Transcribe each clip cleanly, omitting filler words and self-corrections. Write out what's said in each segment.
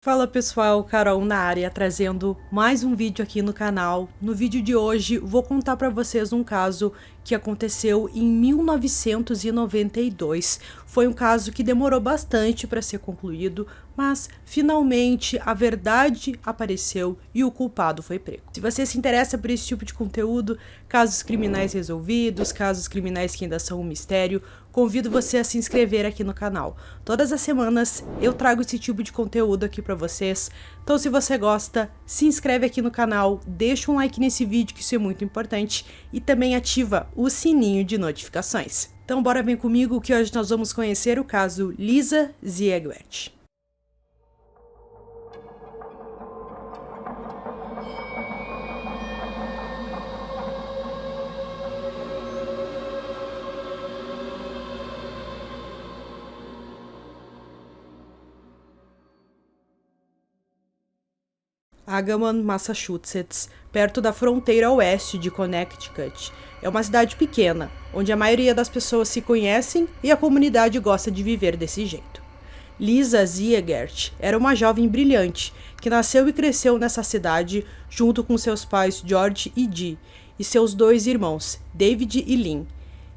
Fala pessoal, Carol na área, trazendo mais um vídeo aqui no canal. No vídeo de hoje vou contar para vocês um caso que aconteceu em 1992. Foi um caso que demorou bastante para ser concluído, mas finalmente a verdade apareceu e o culpado foi pego. Se você se interessa por esse tipo de conteúdo, casos criminais resolvidos, casos criminais que ainda são um mistério, convido você a se inscrever aqui no canal. Todas as semanas eu trago esse tipo de conteúdo aqui para vocês. Então se você gosta, se inscreve aqui no canal, deixa um like nesse vídeo que isso é muito importante e também ativa o sininho de notificações. Então bora bem comigo que hoje nós vamos conhecer o caso Lisa Ziegfeld. Agammon, Massachusetts, perto da fronteira oeste de Connecticut. É uma cidade pequena, onde a maioria das pessoas se conhecem e a comunidade gosta de viver desse jeito. Lisa Ziegfeld era uma jovem brilhante que nasceu e cresceu nessa cidade junto com seus pais George e Dee e seus dois irmãos, David e Lynn.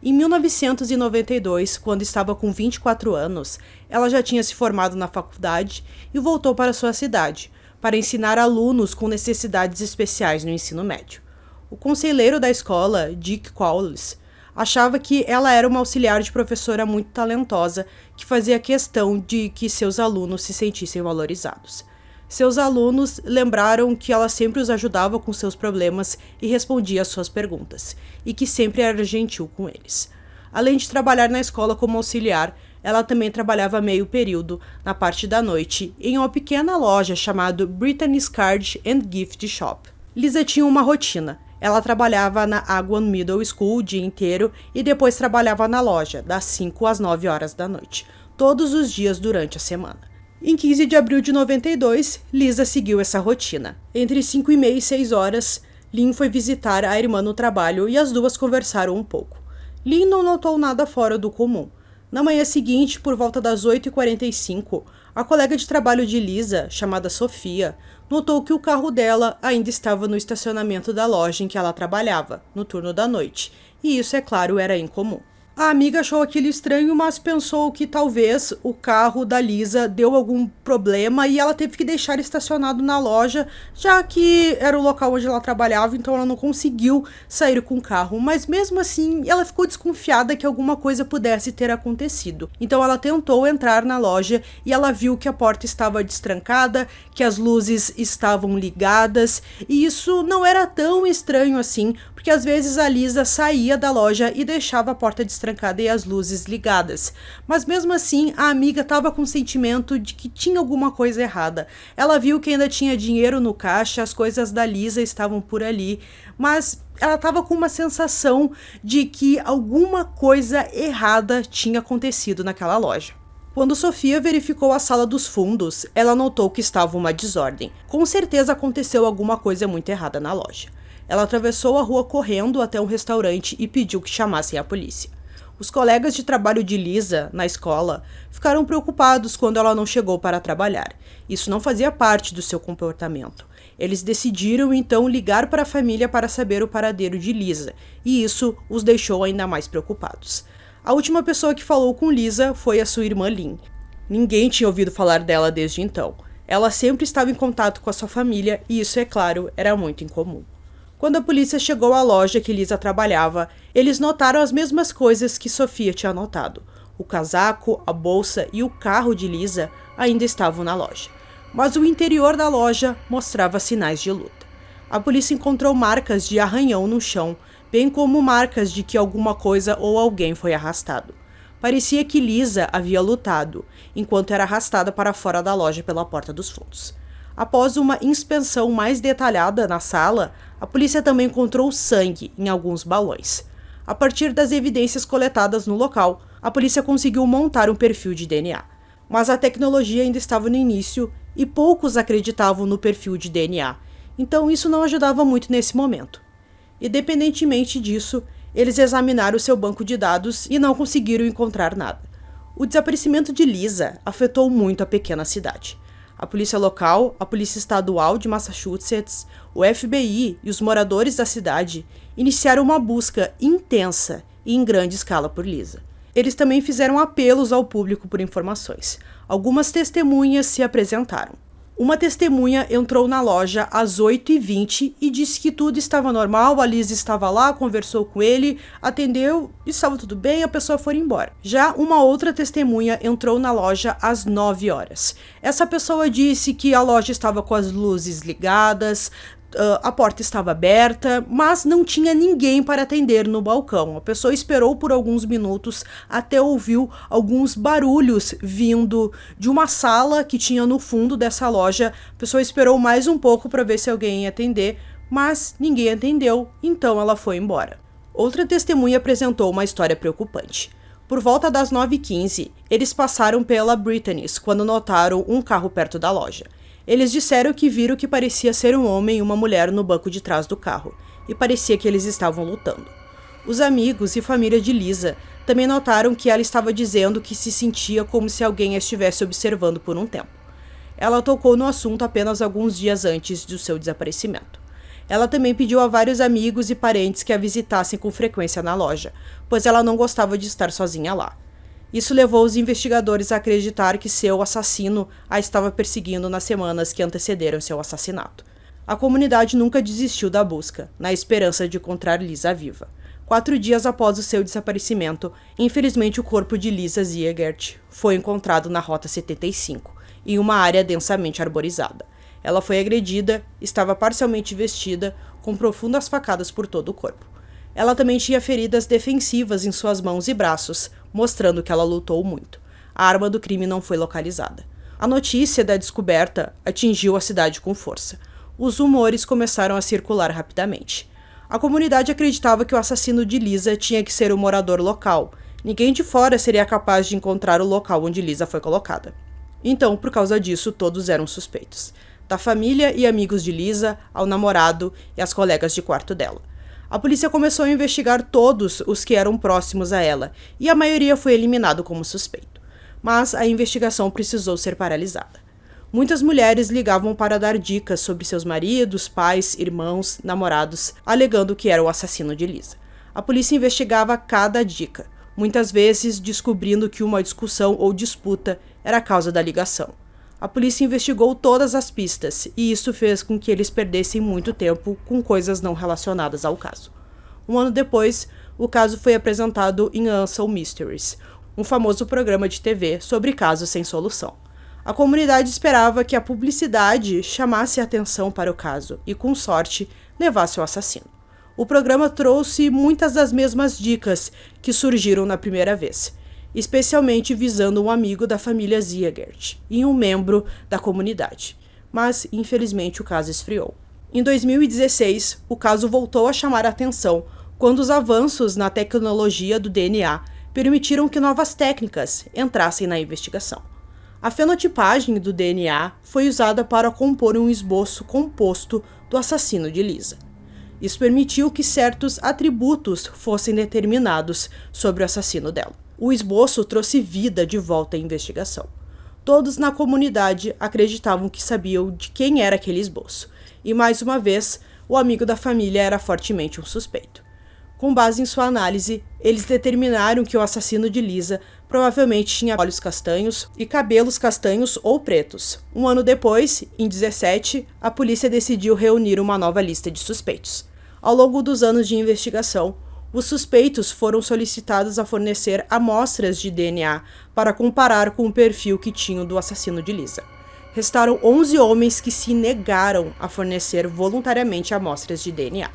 Em 1992, quando estava com 24 anos, ela já tinha se formado na faculdade e voltou para sua cidade, para ensinar alunos com necessidades especiais no ensino médio. O conselheiro da escola, Dick Cowles, achava que ela era uma auxiliar de professora muito talentosa que fazia questão de que seus alunos se sentissem valorizados. Seus alunos lembraram que ela sempre os ajudava com seus problemas e respondia às suas perguntas, e que sempre era gentil com eles. Além de trabalhar na escola como auxiliar, ela também trabalhava meio período, na parte da noite, em uma pequena loja chamada Brittany's Card and Gift Shop. Lisa tinha uma rotina. Ela trabalhava na Agawam Middle School o dia inteiro e depois trabalhava na loja, das 5 às 9 horas da noite, todos os dias durante a semana. Em 15 de abril de 92, Lisa seguiu essa rotina. Entre 5h30 e 6 horas, Lynn foi visitar a irmã no trabalho e as duas conversaram um pouco. Lynn não notou nada fora do comum. Na manhã seguinte, por volta das 8h45, a colega de trabalho de Lisa, chamada Sofia, notou que o carro dela ainda estava no estacionamento da loja em que ela trabalhava, no turno da noite, e isso, é claro, era incomum. A amiga achou aquilo estranho, mas pensou que talvez o carro da Lisa deu algum problema e ela teve que deixar estacionado na loja, já que era o local onde ela trabalhava, então ela não conseguiu sair com o carro. Mas mesmo assim, ela ficou desconfiada que alguma coisa pudesse ter acontecido. Então ela tentou entrar na loja e ela viu que a porta estava destrancada, que as luzes estavam ligadas, e isso não era tão estranho assim, porque às vezes a Lisa saía da loja e deixava a porta destrancada e as luzes ligadas. Mas mesmo assim, a amiga estava com o sentimento de que tinha alguma coisa errada. Ela viu que ainda tinha dinheiro no caixa, as coisas da Lisa estavam por ali, mas ela estava com uma sensação de que alguma coisa errada tinha acontecido naquela loja. Quando Sofia verificou a sala dos fundos, ela notou que estava uma desordem. Com certeza aconteceu alguma coisa muito errada na loja. Ela atravessou a rua correndo até um restaurante e pediu que chamassem a polícia. Os colegas de trabalho de Lisa, na escola, ficaram preocupados quando ela não chegou para trabalhar. Isso não fazia parte do seu comportamento. Eles decidiram então ligar para a família para saber o paradeiro de Lisa, e isso os deixou ainda mais preocupados. A última pessoa que falou com Lisa foi a sua irmã Lynn. Ninguém tinha ouvido falar dela desde então. Ela sempre estava em contato com a sua família e isso, é claro, era muito incomum. Quando a polícia chegou à loja que Lisa trabalhava, eles notaram as mesmas coisas que Sofia tinha notado. O casaco, a bolsa e o carro de Lisa ainda estavam na loja. Mas o interior da loja mostrava sinais de luta. A polícia encontrou marcas de arranhão no chão, bem como marcas de que alguma coisa ou alguém foi arrastado. Parecia que Lisa havia lutado, enquanto era arrastada para fora da loja pela porta dos fundos. Após uma inspeção mais detalhada na sala, a polícia também encontrou sangue em alguns balões. A partir das evidências coletadas no local, a polícia conseguiu montar um perfil de DNA. Mas a tecnologia ainda estava no início e poucos acreditavam no perfil de DNA, então isso não ajudava muito nesse momento. Independentemente disso, eles examinaram seu banco de dados e não conseguiram encontrar nada. O desaparecimento de Lisa afetou muito a pequena cidade. A polícia local, a polícia estadual de Massachusetts, o FBI e os moradores da cidade iniciaram uma busca intensa e em grande escala por Lisa. Eles também fizeram apelos ao público por informações. Algumas testemunhas se apresentaram. Uma testemunha entrou na loja às 8h20 e disse que tudo estava normal, a Lisa estava lá, conversou com ele, atendeu, estava tudo bem, a pessoa foi embora. Já uma outra testemunha entrou na loja às 9h. Essa pessoa disse que a loja estava com as luzes ligadas, a porta estava aberta, mas não tinha ninguém para atender no balcão. A pessoa esperou por alguns minutos até ouviu alguns barulhos vindo de uma sala que tinha no fundo dessa loja. A pessoa esperou mais um pouco para ver se alguém ia atender, mas ninguém atendeu, então ela foi embora. Outra testemunha apresentou uma história preocupante. Por volta das 9h15, eles passaram pela Brittany's quando notaram um carro perto da loja. Eles disseram que viram que parecia ser um homem e uma mulher no banco de trás do carro, e parecia que eles estavam lutando. Os amigos e família de Lisa também notaram que ela estava dizendo que se sentia como se alguém a estivesse observando por um tempo. Ela tocou no assunto apenas alguns dias antes do seu desaparecimento. Ela também pediu a vários amigos e parentes que a visitassem com frequência na loja, pois ela não gostava de estar sozinha lá. Isso levou os investigadores a acreditar que seu assassino a estava perseguindo nas semanas que antecederam seu assassinato. A comunidade nunca desistiu da busca, na esperança de encontrar Lisa viva. 4 dias após o seu desaparecimento, infelizmente o corpo de Lisa Ziegert foi encontrado na Rota 75, em uma área densamente arborizada. Ela foi agredida, estava parcialmente vestida, com profundas facadas por todo o corpo. Ela também tinha feridas defensivas em suas mãos e braços, mostrando que ela lutou muito. A arma do crime não foi localizada. A notícia da descoberta atingiu a cidade com força. Os rumores começaram a circular rapidamente. A comunidade acreditava que o assassino de Lisa tinha que ser um morador local. Ninguém de fora seria capaz de encontrar o local onde Lisa foi colocada. Então, por causa disso, todos eram suspeitos. Da família e amigos de Lisa, ao namorado e às colegas de quarto dela. A polícia começou a investigar todos os que eram próximos a ela, e a maioria foi eliminado como suspeito. Mas a investigação precisou ser paralisada. Muitas mulheres ligavam para dar dicas sobre seus maridos, pais, irmãos, namorados, alegando que era o assassino de Lisa. A polícia investigava cada dica, muitas vezes descobrindo que uma discussão ou disputa era a causa da ligação. A polícia investigou todas as pistas, e isso fez com que eles perdessem muito tempo com coisas não relacionadas ao caso. Um ano depois, o caso foi apresentado em Unsolved Mysteries, um famoso programa de TV sobre casos sem solução. A comunidade esperava que a publicidade chamasse a atenção para o caso e, com sorte, levasse ao assassino. O programa trouxe muitas das mesmas dicas que surgiram na primeira vez, especialmente visando um amigo da família Ziegert e um membro da comunidade. Mas, infelizmente, o caso esfriou. Em 2016, o caso voltou a chamar a atenção quando os avanços na tecnologia do DNA permitiram que novas técnicas entrassem na investigação. A fenotipagem do DNA foi usada para compor um esboço composto do assassino de Lisa. Isso permitiu que certos atributos fossem determinados sobre o assassino dela. O esboço trouxe vida de volta à investigação. Todos na comunidade acreditavam que sabiam de quem era aquele esboço, e mais uma vez, o amigo da família era fortemente um suspeito. Com base em sua análise, eles determinaram que o assassino de Lisa provavelmente tinha olhos castanhos e cabelos castanhos ou pretos. Um ano depois, em 2017, a polícia decidiu reunir uma nova lista de suspeitos. Ao longo dos anos de investigação, os suspeitos foram solicitados a fornecer amostras de DNA para comparar com o perfil que tinham do assassino de Lisa. Restaram 11 homens que se negaram a fornecer voluntariamente amostras de DNA.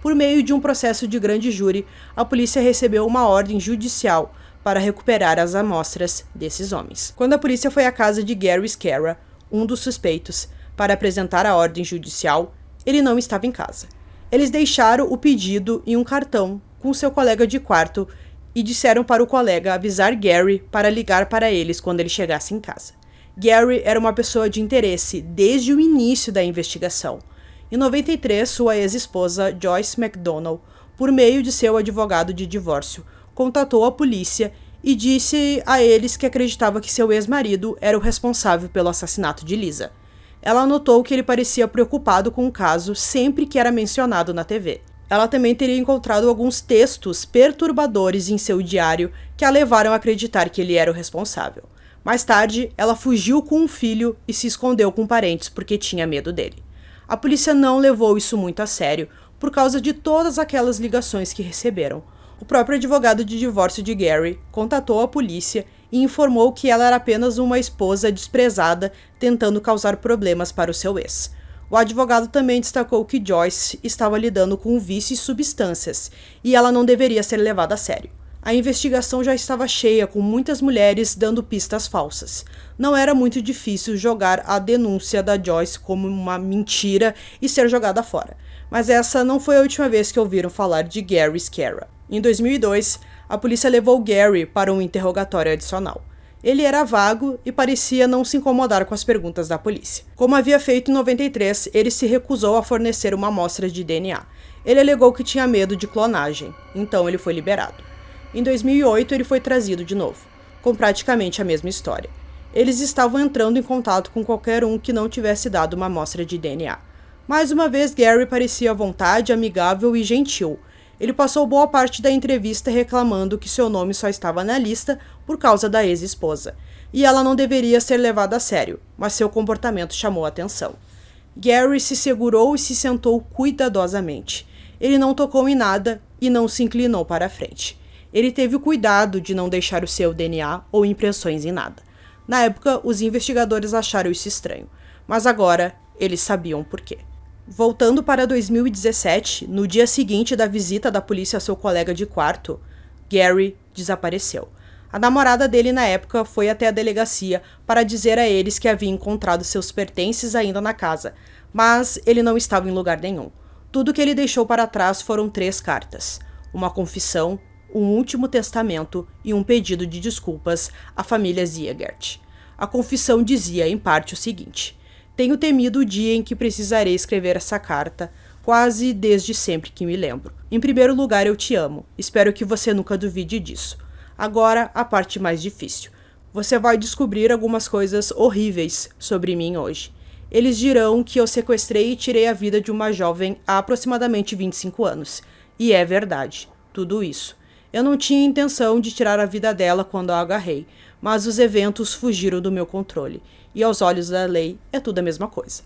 Por meio de um processo de grande júri, a polícia recebeu uma ordem judicial para recuperar as amostras desses homens. Quando a polícia foi à casa de Gary Scarra, um dos suspeitos, para apresentar a ordem judicial, ele não estava em casa. Eles deixaram o pedido em um cartão com seu colega de quarto e disseram para o colega avisar Gary para ligar para eles quando ele chegasse em casa. Gary era uma pessoa de interesse desde o início da investigação. Em 93, sua ex-esposa Joyce McDonnell, por meio de seu advogado de divórcio, contatou a polícia e disse a eles que acreditava que seu ex-marido era o responsável pelo assassinato de Lisa. Ela notou que ele parecia preocupado com o caso sempre que era mencionado na TV. Ela também teria encontrado alguns textos perturbadores em seu diário que a levaram a acreditar que ele era o responsável. Mais tarde, ela fugiu com um filho e se escondeu com parentes porque tinha medo dele. A polícia não levou isso muito a sério por causa de todas aquelas ligações que receberam. O próprio advogado de divórcio de Gary contatou a polícia e informou que ela era apenas uma esposa desprezada tentando causar problemas para o seu ex. O advogado também destacou que Joyce estava lidando com vício e substâncias e ela não deveria ser levada a sério. A investigação já estava cheia, com muitas mulheres dando pistas falsas. Não era muito difícil jogar a denúncia da Joyce como uma mentira e ser jogada fora. Mas essa não foi a última vez que ouviram falar de Gary Scarra. Em 2002, a polícia levou Gary para um interrogatório adicional. Ele era vago e parecia não se incomodar com as perguntas da polícia. Como havia feito em 93, ele se recusou a fornecer uma amostra de DNA. Ele alegou que tinha medo de clonagem, então ele foi liberado. Em 2008, ele foi trazido de novo, com praticamente a mesma história. Eles estavam entrando em contato com qualquer um que não tivesse dado uma amostra de DNA. Mais uma vez, Gary parecia à vontade, amigável e gentil. Ele passou boa parte da entrevista reclamando que seu nome só estava na lista por causa da ex-esposa, e ela não deveria ser levada a sério, mas seu comportamento chamou a atenção. Gary se segurou e se sentou cuidadosamente. Ele não tocou em nada e não se inclinou para a frente. Ele teve o cuidado de não deixar o seu DNA ou impressões em nada. Na época, os investigadores acharam isso estranho, mas agora eles sabiam por quê. Voltando para 2017, no dia seguinte da visita da polícia a seu colega de quarto, Gary desapareceu. A namorada dele na época foi até a delegacia para dizer a eles que havia encontrado seus pertences ainda na casa, mas ele não estava em lugar nenhum. Tudo que ele deixou para trás foram 3 cartas, uma confissão, um último testamento e um pedido de desculpas à família Ziegert. A confissão dizia, em parte, o seguinte: tenho temido o dia em que precisarei escrever essa carta, quase desde sempre que me lembro. Em primeiro lugar, eu te amo. Espero que você nunca duvide disso. Agora, a parte mais difícil. Você vai descobrir algumas coisas horríveis sobre mim hoje. Eles dirão que eu sequestrei e tirei a vida de uma jovem há aproximadamente 25 anos. E é verdade. Tudo isso. Eu não tinha intenção de tirar a vida dela quando a agarrei, mas os eventos fugiram do meu controle, e aos olhos da lei é tudo a mesma coisa.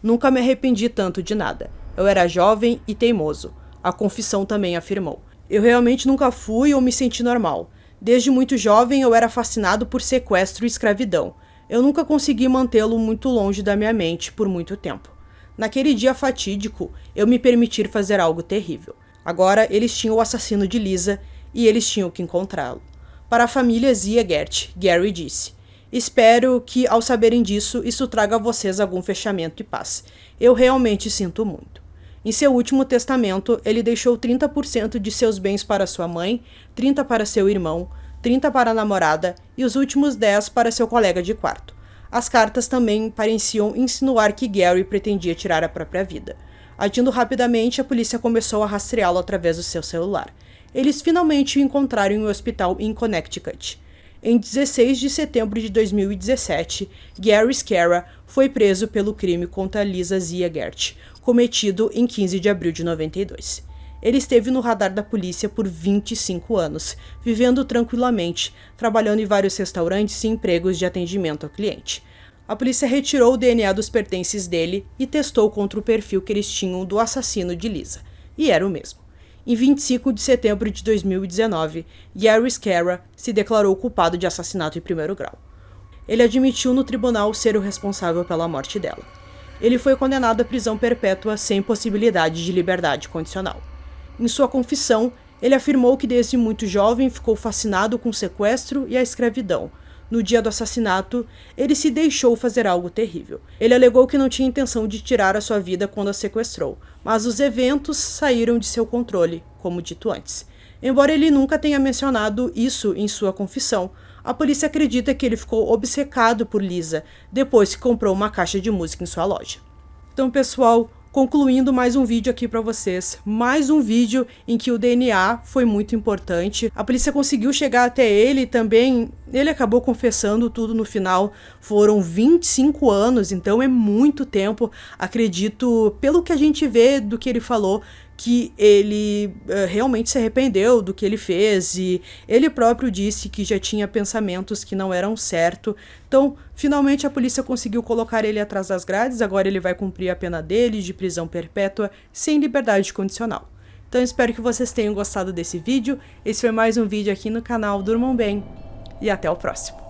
Nunca me arrependi tanto de nada. Eu era jovem e teimoso. A confissão também afirmou. Eu realmente nunca fui ou me senti normal. Desde muito jovem eu era fascinado por sequestro e escravidão. Eu nunca consegui mantê-lo muito longe da minha mente por muito tempo. Naquele dia fatídico, eu me permiti fazer algo terrível. Agora eles tinham o assassino de Lisa e eles tinham que encontrá-lo. Para a família Ziegert, Gary disse: espero que, ao saberem disso, isso traga a vocês algum fechamento e paz. Eu realmente sinto muito. Em seu último testamento, ele deixou 30% de seus bens para sua mãe, 30% para seu irmão, 30% para a namorada e os últimos 10% para seu colega de quarto. As cartas também pareciam insinuar que Gary pretendia tirar a própria vida. Agindo rapidamente, a polícia começou a rastreá-lo através do seu celular. Eles finalmente o encontraram em um hospital em Connecticut. Em 16 de setembro de 2017, Gary Scarra foi preso pelo crime contra Lisa Ziegert, cometido em 15 de abril de 92. Ele esteve no radar da polícia por 25 anos, vivendo tranquilamente, trabalhando em vários restaurantes e empregos de atendimento ao cliente. A polícia retirou o DNA dos pertences dele e testou contra o perfil que eles tinham do assassino de Lisa, e era o mesmo. Em 25 de setembro de 2019, Gary Scarra se declarou culpado de assassinato em primeiro grau. Ele admitiu no tribunal ser o responsável pela morte dela. Ele foi condenado à prisão perpétua sem possibilidade de liberdade condicional. Em sua confissão, ele afirmou que desde muito jovem ficou fascinado com o sequestro e a escravidão. No dia do assassinato, ele se deixou fazer algo terrível. Ele alegou que não tinha intenção de tirar a sua vida quando a sequestrou, mas os eventos saíram de seu controle, como dito antes. Embora ele nunca tenha mencionado isso em sua confissão, a polícia acredita que ele ficou obcecado por Lisa depois que comprou uma caixa de música em sua loja. Então, pessoal, Concluindo mais um vídeo aqui para vocês, mais um vídeo em que o DNA foi muito importante. A polícia conseguiu chegar até ele também, ele acabou confessando tudo no final. Foram 25 anos, então é muito tempo. Acredito, pelo que a gente vê do que ele falou, que ele realmente se arrependeu do que ele fez e ele próprio disse que já tinha pensamentos que não eram certos. Então, finalmente a polícia conseguiu colocar ele atrás das grades, agora ele vai cumprir a pena dele de prisão perpétua sem liberdade condicional. Então, espero que vocês tenham gostado desse vídeo. Esse foi mais um vídeo aqui no canal Durmam Bem e até o próximo.